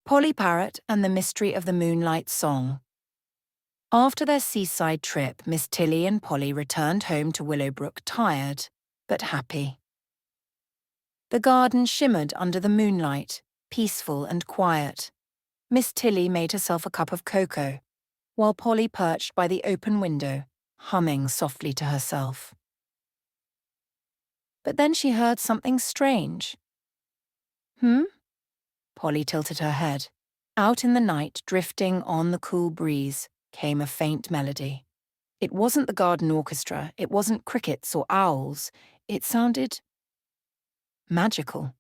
Polly Parrot and the Mystery of the Moonlight Song. After their seaside trip, Miss Tilly and Polly returned home to Willowbrook tired, but happy. The garden shimmered under the moonlight, peaceful and quiet. Miss Tilly made herself a cup of cocoa, while Polly perched by the open window, humming softly to herself. But then she heard something strange. Polly tilted her head. Out in the night, drifting on the cool breeze, came a faint melody. It wasn't the garden orchestra, it wasn't crickets or owls. It sounded magical.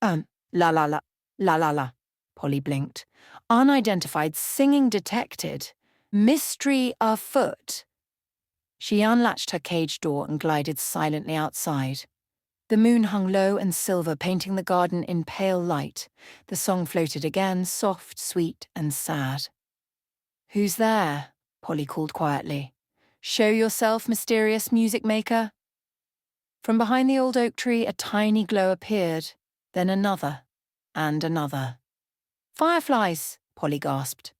La la la, la la la, Polly blinked. Unidentified singing detected. Mystery afoot. She unlatched her cage door and glided silently outside. The moon hung low and silver, painting the garden in pale light. The song floated again, soft, sweet, and sad. "Who's there?" Polly called quietly. "Show yourself, mysterious music maker." From behind the old oak tree, a tiny glow appeared, then another, and another. "Fireflies!" Polly gasped.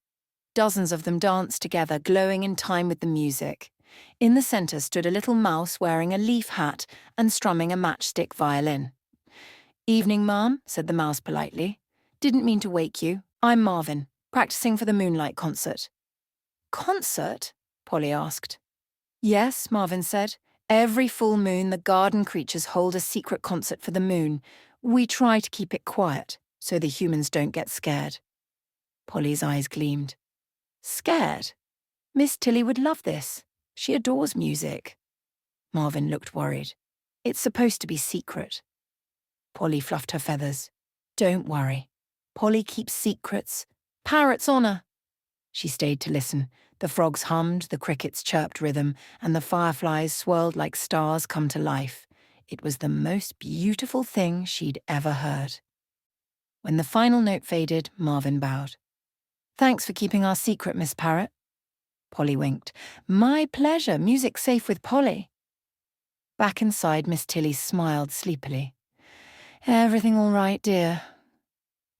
Dozens of them danced together, glowing in time with the music. In the centre stood a little mouse wearing a leaf hat and strumming a matchstick violin. "Evening, Ma'am," said the mouse politely. "Didn't mean to wake you. I'm Marvin, practicing for the moonlight concert." "Concert?" Polly asked. "Yes," Marvin said. "Every full moon, the garden creatures hold a secret concert for the moon. We try to keep it quiet, so the humans don't get scared." Polly's eyes gleamed. "Scared? Miss Tilly would love this. She adores music." Marvin looked worried. "It's supposed to be secret." Polly fluffed her feathers. "Don't worry. Polly keeps secrets. Parrot's honour." She stayed to listen. The frogs hummed, the crickets chirped rhythm, and the fireflies swirled like stars come to life. It was the most beautiful thing she'd ever heard. When the final note faded, Marvin bowed. "Thanks for keeping our secret, Miss Parrot." Polly winked. "My pleasure. Music's safe with Polly." Back inside, Miss Tilly smiled sleepily. "Everything all right, dear?"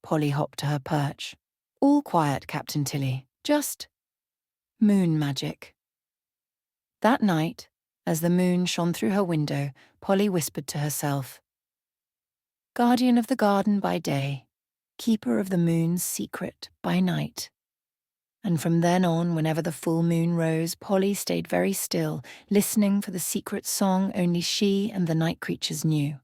Polly hopped to her perch. "All quiet, Captain Tilly. Just moon magic." That night, as the moon shone through her window, Polly whispered to herself, "Guardian of the garden by day, keeper of the moon's secret by night." And from then on, whenever the full moon rose, Polly stayed very still, listening for the secret song only she and the night creatures knew.